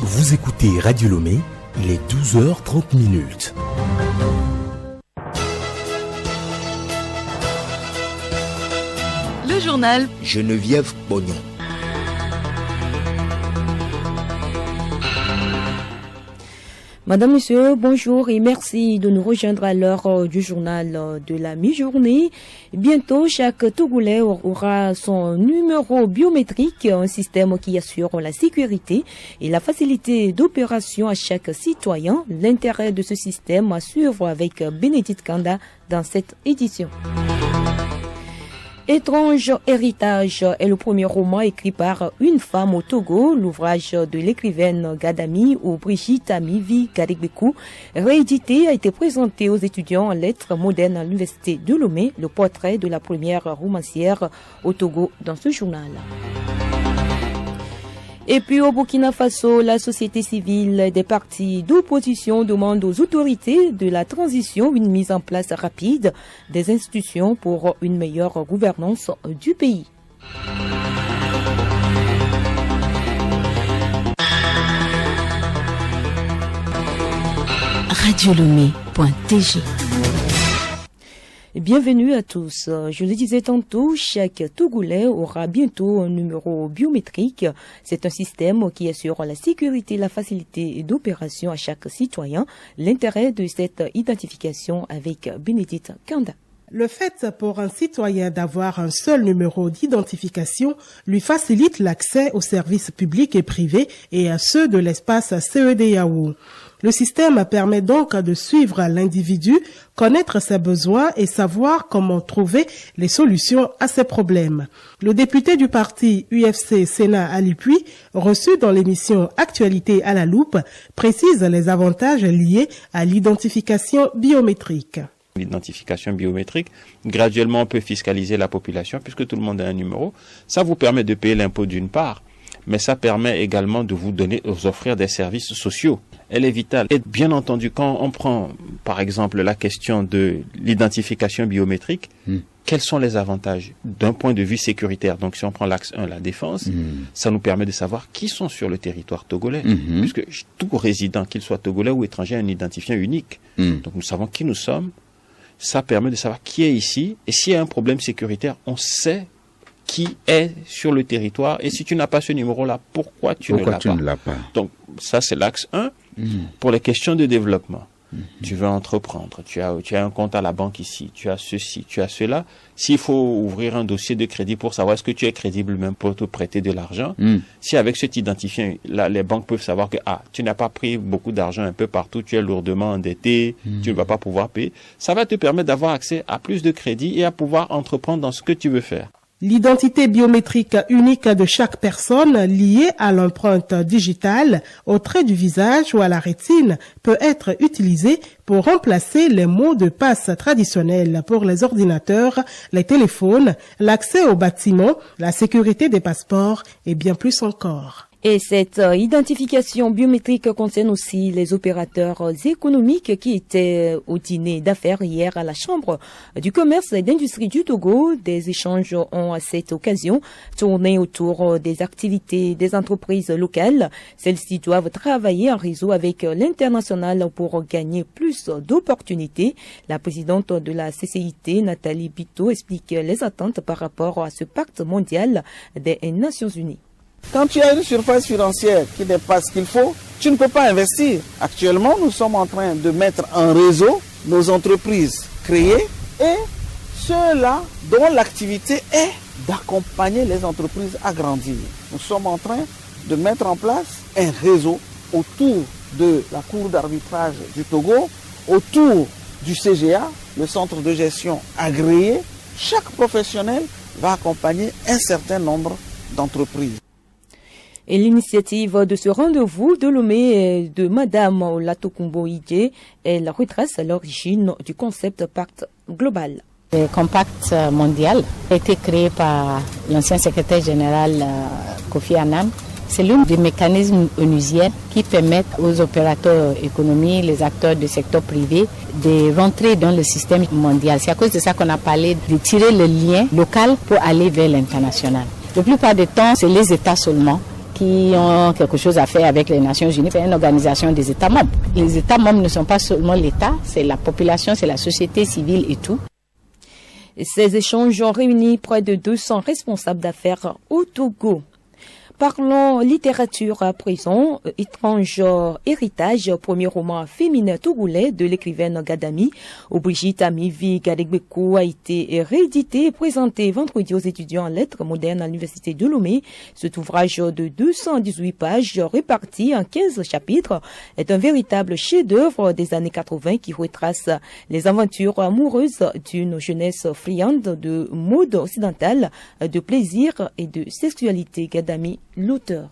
Vous écoutez Radio Lomé, il est 12h30. Le journal Geneviève Pognon. Madame, Monsieur, bonjour et merci de nous rejoindre à l'heure du journal de la mi-journée. Bientôt, chaque Togolais aura son numéro biométrique, un système qui assure la sécurité et la facilité d'opération à chaque citoyen. L'intérêt de ce système à suivre avec Bénédicte Kanda dans cette édition. Étrange héritage est le premier roman écrit par une femme au Togo, l'ouvrage de l'écrivaine Gadami ou Brigitte Amivi Garigbekou, réédité, a été présenté aux étudiants en lettres modernes à l'université de Lomé, le portrait de la première romancière au Togo dans ce journal. Et puis au Burkina Faso, la société civile des partis d'opposition demande aux autorités de la transition une mise en place rapide des institutions pour une meilleure gouvernance du pays. radiolomé.tg. Bienvenue à tous. Je le disais tantôt, chaque Togolais aura bientôt un numéro biométrique. C'est un système qui assure la sécurité et la facilité d'opération à chaque citoyen. L'intérêt de cette identification avec Bénédicte Kanda. Le fait pour un citoyen d'avoir un seul numéro d'identification lui facilite l'accès aux services publics et privés et à ceux de l'espace CEDEAO. Le système permet donc de suivre l'individu, connaître ses besoins et savoir comment trouver les solutions à ses problèmes. Le député du parti UFC Sénat Ali Puy, reçu dans l'émission Actualité à la loupe, précise les avantages liés à l'identification biométrique. L'identification biométrique, graduellement on peut fiscaliser la population puisque tout le monde a un numéro. Ça vous permet de payer l'impôt d'une part, mais ça permet également de vous offrir des services sociaux. Elle est vitale. Et bien entendu, quand on prend par exemple la question de l'identification biométrique, quels sont les avantages d'un point de vue sécuritaire? Donc si on prend l'axe 1, la défense, ça nous permet de savoir qui sont sur le territoire togolais. Puisque tout résident, qu'il soit togolais ou étranger, a un identifiant unique. Donc nous savons qui nous sommes. Ça permet de savoir qui est ici. Et s'il y a un problème sécuritaire, on sait qui est sur le territoire. Et si tu n'as pas ce numéro-là, pourquoi tu ne l'as pas? Donc ça, c'est l'axe 1. Pour les questions de développement, tu veux entreprendre, tu as un compte à la banque ici, tu as ceci, tu as cela. S'il faut ouvrir un dossier de crédit pour savoir est-ce que tu es crédible même pour te prêter de l'argent, si avec cet identifiant, là, les banques peuvent savoir que tu n'as pas pris beaucoup d'argent un peu partout, tu es lourdement endetté, tu ne vas pas pouvoir payer, ça va te permettre d'avoir accès à plus de crédit et à pouvoir entreprendre dans ce que tu veux faire. L'identité biométrique unique de chaque personne liée à l'empreinte digitale, au trait du visage ou à la rétine peut être utilisée pour remplacer les mots de passe traditionnels pour les ordinateurs, les téléphones, l'accès aux bâtiments, la sécurité des passeports et bien plus encore. Et cette identification biométrique concerne aussi les opérateurs économiques qui étaient au dîner d'affaires hier à la Chambre du commerce et d'industrie du Togo. Des échanges ont à cette occasion tourné autour des activités des entreprises locales. Celles-ci doivent travailler en réseau avec l'international pour gagner plus d'opportunités. La présidente de la CCIT, Nathalie Bito, explique les attentes par rapport à ce pacte mondial des Nations Unies. Quand tu as une surface financière qui dépasse ce qu'il faut, tu ne peux pas investir. Actuellement, nous sommes en train de mettre en réseau nos entreprises créées et ceux-là dont l'activité est d'accompagner les entreprises à grandir. Nous sommes en train de mettre en place un réseau autour de la Cour d'arbitrage du Togo, autour du CGA, le centre de gestion agréé. Chaque professionnel va accompagner un certain nombre d'entreprises. Et l'initiative de ce rendez-vous de Lomé de Madame Olatokumbo Ije, elle retrace l'origine du concept pacte global. Le compact mondial a été créé par l'ancien secrétaire général Kofi Annan. C'est l'un des mécanismes onusiens qui permettent aux opérateurs économiques, les acteurs du secteur privé, de rentrer dans le système mondial. C'est à cause de ça qu'on a parlé de tirer le lien local pour aller vers l'international. La plupart du temps, c'est les États seulement qui ont quelque chose à faire avec les Nations Unies. C'est une organisation des États membres. Les États membres ne sont pas seulement l'État, c'est la population, c'est la société civile et tout. Ces échanges ont réuni près de 200 responsables d'affaires au Togo. Parlons littérature à présent. Étrange héritage, premier roman féminin togolais de l'écrivaine Gadami, Brigitte Amivi Gadegbekou, a été réédité et présenté vendredi aux étudiants en lettres modernes à l'université de Lomé. Cet ouvrage de 218 pages réparti en 15 chapitres est un véritable chef-d'œuvre des années 80 qui retrace les aventures amoureuses d'une jeunesse friande de mode occidentale, de plaisir et de sexualité. Gadami, l'auteur.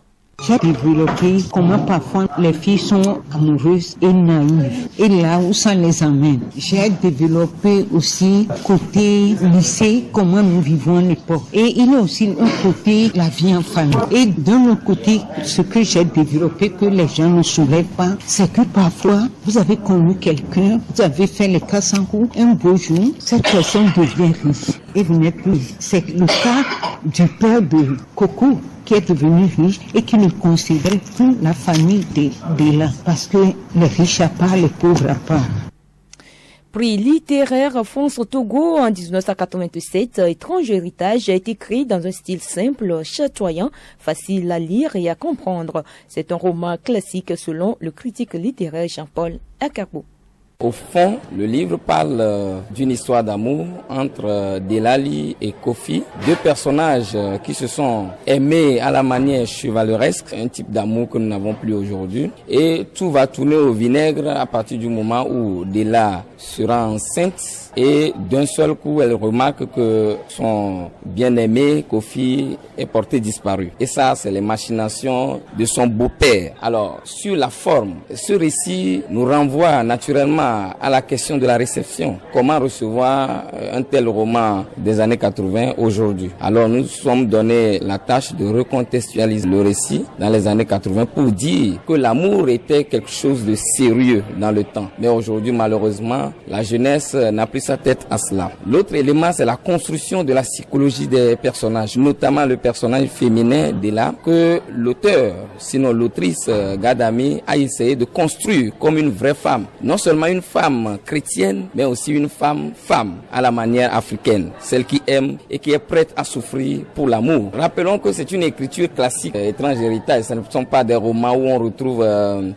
J'ai développé comment parfois les filles sont amoureuses et naïves et là où ça les amène. J'ai développé aussi côté lycée, comment nous vivons à l'époque. Et il y a aussi un côté la vie en famille. Et d'un autre côté, ce que j'ai développé que les gens ne soulèvent pas, c'est que parfois vous avez connu quelqu'un, vous avez fait les Kassankou, un beau jour, cette personne devient riche et vous n'êtes plus. C'est le cas du père de Coco, qui est devenu riche et qui ne considérait plus la famille de là. Parce que les riches à part, les pauvres à part. Prix littéraire France Togo en 1987, Étrange héritage a été écrit dans un style simple, chatoyant, facile à lire et à comprendre. C'est un roman classique selon le critique littéraire Jean-Paul Akarbo. Au fond, le livre parle d'une histoire d'amour entre Delali et Kofi, deux personnages qui se sont aimés à la manière chevaleresque, un type d'amour que nous n'avons plus aujourd'hui. Et tout va tourner au vinaigre à partir du moment où Dela sera enceinte et d'un seul coup, elle remarque que son bien-aimé, Kofi, est porté disparu. Et ça, c'est les machinations de son beau-père. Alors, sur la forme, ce récit nous renvoie naturellement à la question de la réception. Comment recevoir un tel roman des années 80 aujourd'hui? Alors, nous nous sommes donné la tâche de recontextualiser le récit dans les années 80 pour dire que l'amour était quelque chose de sérieux dans le temps. Mais aujourd'hui, malheureusement, la jeunesse n'a plus sa tête à cela. L'autre élément, c'est la construction de la psychologie des personnages, notamment le personnage féminin Dela, que l'auteur, sinon l'autrice Gadami, a essayé de construire comme une vraie femme. Non seulement une femme chrétienne, mais aussi une femme à la manière africaine, celle qui aime et qui est prête à souffrir pour l'amour. Rappelons que c'est une écriture classique, étrange héritage. Ce ne sont pas des romans où on retrouve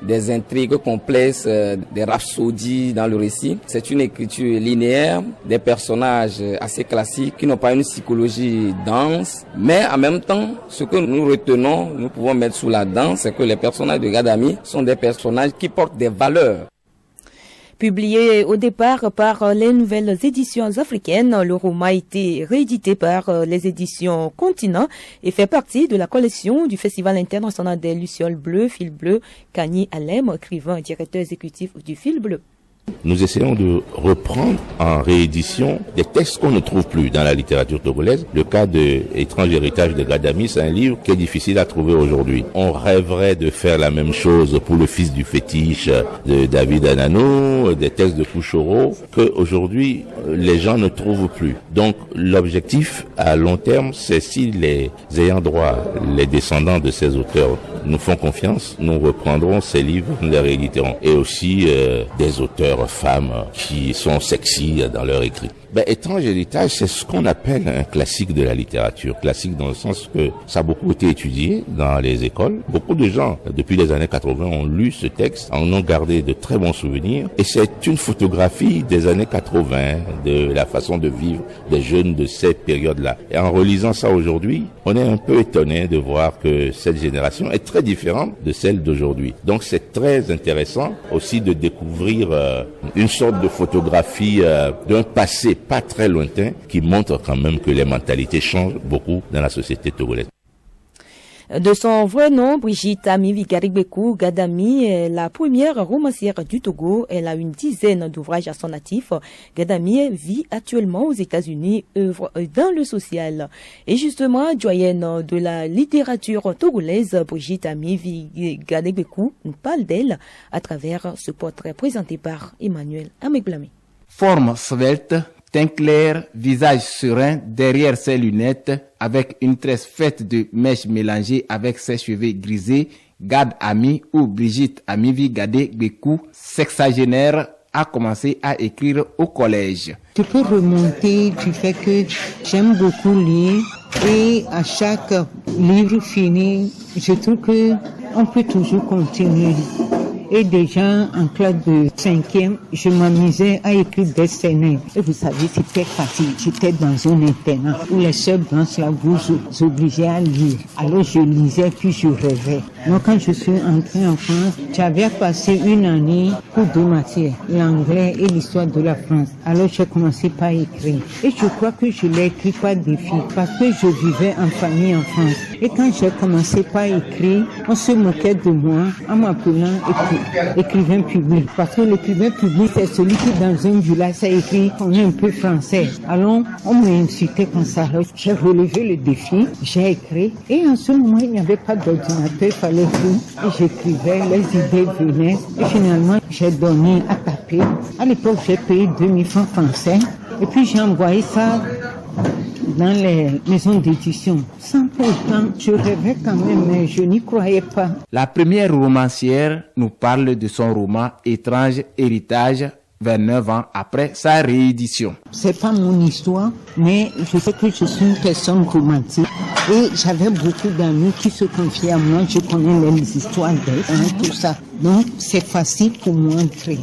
des intrigues complexes, des rhapsodies dans le récit. C'est une écriture linéaire, des personnages assez classiques qui n'ont pas une psychologie dense, mais en même temps, ce que nous retenons, nous pouvons mettre sous la danse, c'est que les personnages de Gadami sont des personnages qui portent des valeurs. Publié au départ par les nouvelles éditions africaines, le roman a été réédité par les éditions Continent et fait partie de la collection du Festival international des Lucioles bleues, Fil bleu, Kani Alem, écrivain et directeur exécutif du Fil bleu. Nous essayons de reprendre en réédition des textes qu'on ne trouve plus dans la littérature togolaise. Le cas de Étrange héritage de Gadami, c'est un livre qui est difficile à trouver aujourd'hui. On rêverait de faire la même chose pour Le fils du fétiche de David Anano, des textes de Pouchoro, que aujourd'hui les gens ne trouvent plus. Donc l'objectif à long terme, c'est si les ayants droit, les descendants de ces auteurs nous font confiance, nous reprendrons ces livres, nous les rééditerons. Et aussi des auteurs femmes qui sont sexy dans leur écrit. Étrange héritage, c'est ce qu'on appelle un classique de la littérature. Classique dans le sens que ça a beaucoup été étudié dans les écoles. Beaucoup de gens, depuis les années 80, ont lu ce texte, en ont gardé de très bons souvenirs. Et c'est une photographie des années 80, de la façon de vivre des jeunes de cette période-là. Et en relisant ça aujourd'hui, on est un peu étonné de voir que cette génération est très différente de celle d'aujourd'hui. Donc c'est très intéressant aussi de découvrir une sorte de photographie d'un passé pas très lointain qui montre quand même que les mentalités changent beaucoup dans la société togolaise. De son vrai nom, Brigitte Amivi Gadami est la première romancière du Togo. Elle a une dizaine d'ouvrages à son actif. Gadami vit actuellement aux États-Unis, œuvre dans le social. Et justement, doyenne de la littérature togolaise, Brigitte Amivi Gadegbekou parle d'elle à travers ce portrait présenté par Emmanuel Amegblami. Forme svelte, teint clair, visage serein, derrière ses lunettes, avec une tresse faite de mèches mélangées avec ses cheveux grisés, Gad Ami ou Brigitte Amivi Gade Gbekou, sexagénaire, a commencé à écrire au collège. Je peux remonter du fait que j'aime beaucoup lire et à chaque livre fini, je trouve que on peut toujours continuer. Et déjà en classe de 5e, je m'amusais à écrire des scénarios. Et vous savez, c'était facile. J'étais dans un internat où les seuls blancs là vous obligeaient à lire. Alors je lisais puis je rêvais. Donc quand je suis entrée en France, j'avais passé une année pour 2 matières, l'anglais et l'histoire de la France. Alors j'ai commencé par écrire. Et je crois que je l'ai écrit par défi parce que je vivais en famille en France. Et quand j'ai commencé par écrire, on se moquait de moi en m'appelant écrivain public. Parce que l'écrivain public, c'est celui qui dans un village a écrit qu'on est un peu français. Alors, on m'a insulté comme ça. Alors, j'ai relevé le défi, j'ai écrit. Et en ce moment, il n'y avait pas d'ordinateur, il fallait tout. Et j'écrivais, les idées venaient. Et finalement, j'ai donné à taper. À l'époque, j'ai payé 2000 francs français. Et puis, j'ai envoyé ça dans les maisons d'édition. Sans pourtant, je rêvais quand même, mais je n'y croyais pas. La première romancière nous parle de son roman Étrange héritage 29 ans après sa réédition. C'est pas mon histoire, mais je sais que je suis une personne romantique et j'avais beaucoup d'amis qui se confiaient à moi. Je connais les histoires d'eux, tout ça. Donc, c'est facile pour moi d'écrire.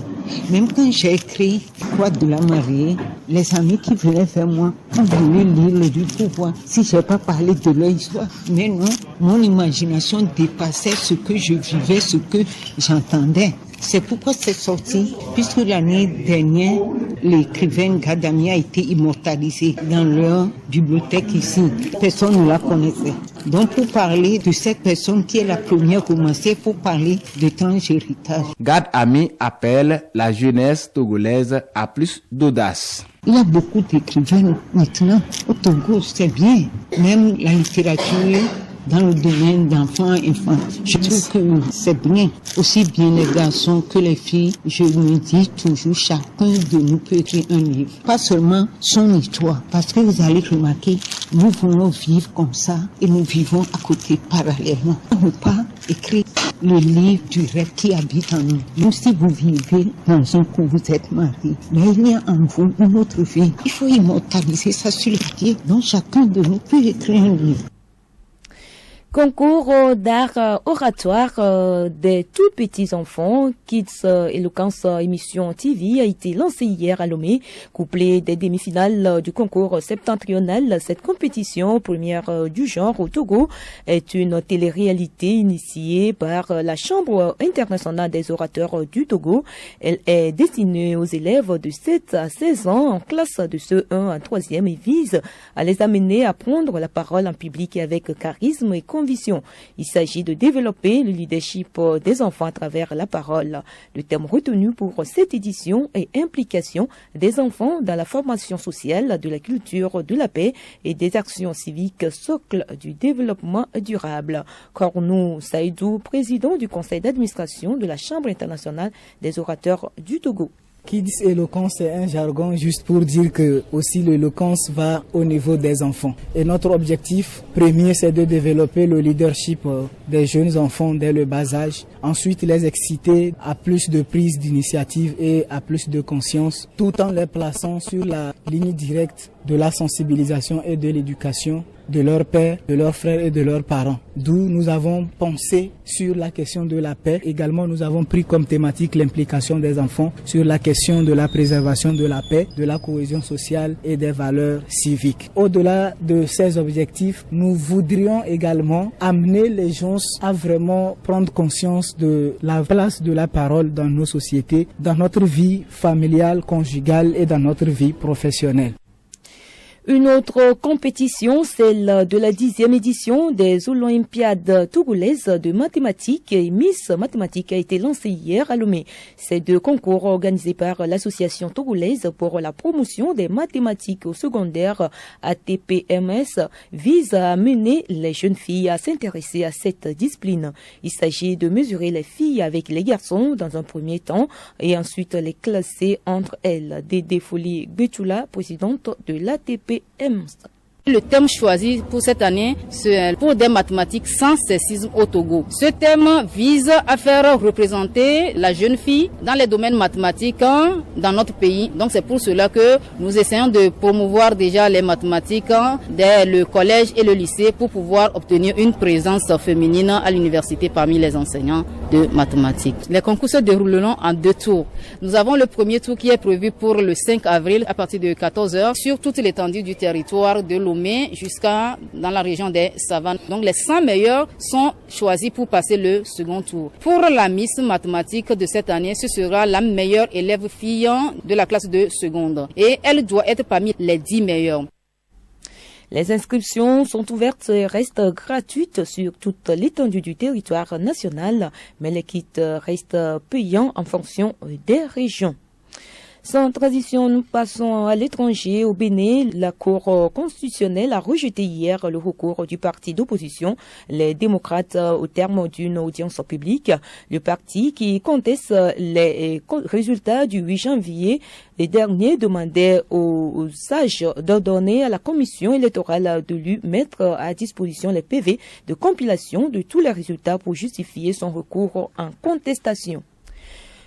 Même quand j'ai écrit Croix de la mariée, les amis qui venaient vers moi ont voulu lire le livre pour voir si j'ai pas parlé de leur histoire. Mais non, mon imagination dépassait ce que je vivais, ce que j'entendais. C'est pourquoi c'est sorti, puisque l'année dernière, l'écrivain Gad Ami a été immortalisé dans leur bibliothèque ici. Personne ne la connaissait. Donc pour parler de cette personne qui est la première romancière, il faut parler d'Étrange héritage. Gad Ami appelle la jeunesse togolaise à plus d'audace. Il y a beaucoup d'écrivains maintenant au Togo, c'est bien. Même la littérature dans le domaine d'enfants et enfants. Je trouve que c'est bien. Aussi bien les garçons que les filles, je me dis toujours, chacun de nous peut écrire un livre. Pas seulement son histoire. Parce que vous allez remarquer, nous voulons vivre comme ça et nous vivons à côté parallèlement. On ne peut pas écrire le livre du rêve qui habite en nous. Même si vous vivez dans un couple, vous êtes marié, mais il y a en vous une autre vie. Il faut immortaliser ça sur le papier. Donc chacun de nous peut écrire un livre. Concours d'art oratoire des tout petits enfants, Kids Eloquence émission TV a été lancé hier à Lomé, couplé des demi-finales du concours septentrional. Cette compétition, première du genre au Togo, est une télé-réalité initiée par la Chambre internationale des orateurs du Togo. Elle est destinée aux élèves de 7 à 16 ans en classe de CE1 à 3e et vise à les amener à prendre la parole en public avec charisme et conviction. Il s'agit de développer le leadership des enfants à travers la parole. Le thème retenu pour cette édition est implication des enfants dans la formation sociale, de la culture, de la paix et des actions civiques, socle du développement durable. Cornou Saïdou, président du conseil d'administration de la Chambre internationale des orateurs du Togo. Kids Eloquence, c'est un jargon juste pour dire que aussi l'éloquence va au niveau des enfants. Et notre objectif premier, c'est de développer le leadership des jeunes enfants dès le bas âge. Ensuite, les exciter à plus de prise d'initiative et à plus de conscience, tout en les plaçant sur la ligne directe de la sensibilisation et de l'éducation de leurs pères, de leurs frères et de leurs parents. D'où nous avons pensé sur la question de la paix. Également, nous avons pris comme thématique l'implication des enfants sur la question de la préservation de la paix, de la cohésion sociale et des valeurs civiques. Au-delà de ces objectifs, nous voudrions également amener les gens à vraiment prendre conscience de la place de la parole dans nos sociétés, dans notre vie familiale, conjugale et dans notre vie professionnelle. Une autre compétition, celle de la 10e édition des Olympiades togolaises de mathématiques et Miss Mathématiques a été lancée hier à Lomé. Ces deux concours organisés par l'association togolaise pour la promotion des mathématiques au secondaire ATPMS visent à amener les jeunes filles à s'intéresser à cette discipline. Il s'agit de mesurer les filles avec les garçons dans un premier temps et ensuite les classer entre elles. Dédé Folie Betula, présidente de l'ATPMS. Le thème choisi pour cette année, c'est pour des mathématiques sans sexisme au Togo. Ce thème vise à faire représenter la jeune fille dans les domaines mathématiques dans notre pays. Donc c'est pour cela que nous essayons de promouvoir déjà les mathématiques dès le collège et le lycée pour pouvoir obtenir une présence féminine à l'université parmi les enseignants de mathématiques. Les concours se dérouleront en 2 tours. Nous avons le premier tour qui est prévu pour le 5 avril à partir de 14h sur toute l'étendue du territoire de Lomé jusqu'à dans la région des Savanes. Donc les 100 meilleurs sont choisis pour passer le second tour. Pour la Miss Mathématiques de cette année, ce sera la meilleure élève fille de la classe de seconde et elle doit être parmi les 10 meilleurs. Les inscriptions sont ouvertes et restent gratuites sur toute l'étendue du territoire national, mais les kits restent payants en fonction des régions. Sans transition, nous passons à l'étranger. Au Bénin, la Cour constitutionnelle a rejeté hier le recours du parti d'opposition, les démocrates, au terme d'une audience publique. Le parti qui conteste les résultats du 8 janvier dernier demandait aux sages d'ordonner à la commission électorale de lui mettre à disposition les PV de compilation de tous les résultats pour justifier son recours en contestation.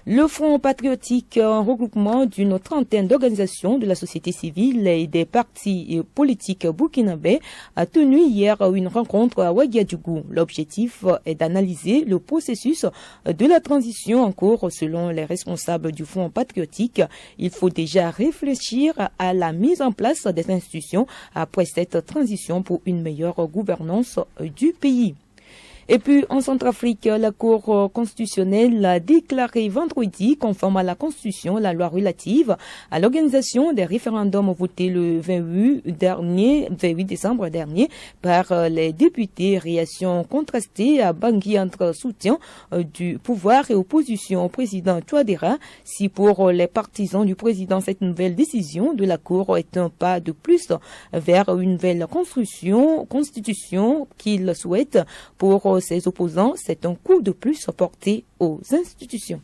Le Front patriotique, un regroupement d'une 30aine d'organisations de la société civile et des partis politiques burkinabés, a tenu hier une rencontre à Ouagadougou. L'objectif est d'analyser le processus de la transition en cours. Selon les responsables du Front patriotique, il faut déjà réfléchir à la mise en place des institutions après cette transition pour une meilleure gouvernance du pays. Et puis, en Centrafrique, la Cour constitutionnelle a déclaré vendredi, conforme à la Constitution, la loi relative à l'organisation des référendums votés le 28 décembre dernier par les députés. Réaction contrastée à Bangui entre soutien du pouvoir et opposition au président Touadéra. Si pour les partisans du président, cette nouvelle décision de la Cour est un pas de plus vers une nouvelle constitution qu'il souhaite, pour ses opposants, c'est un coup de plus porté aux institutions.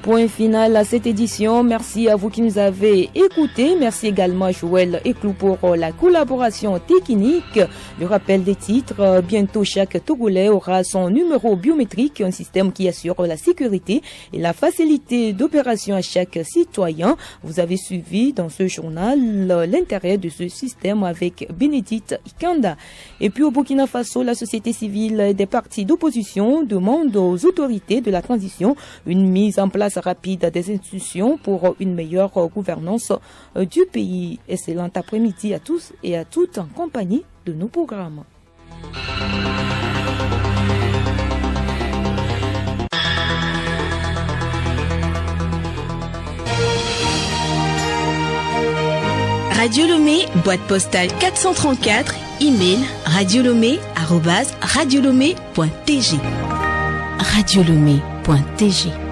Point final à cette édition. Merci à vous qui nous avez écoutés. Merci également à Joël Eklou pour la collaboration technique. Le rappel des titres. Bientôt, chaque Togolais aura son numéro biométrique, un système qui assure la sécurité et la facilité d'opération à chaque citoyen. Vous avez suivi dans ce journal l'intérêt de ce système avec Bénédicte Ikanda. Et puis au Burkina Faso, la société civile des partis d'opposition demande aux autorités de la transition une mise en place rapide des institutions pour une meilleure gouvernance du pays. Excellent après-midi à tous et à toutes en compagnie de nos programmes. Radio Lomé, boîte postale 434, email radiolomé@radiolomé.tg. radiolomé.tg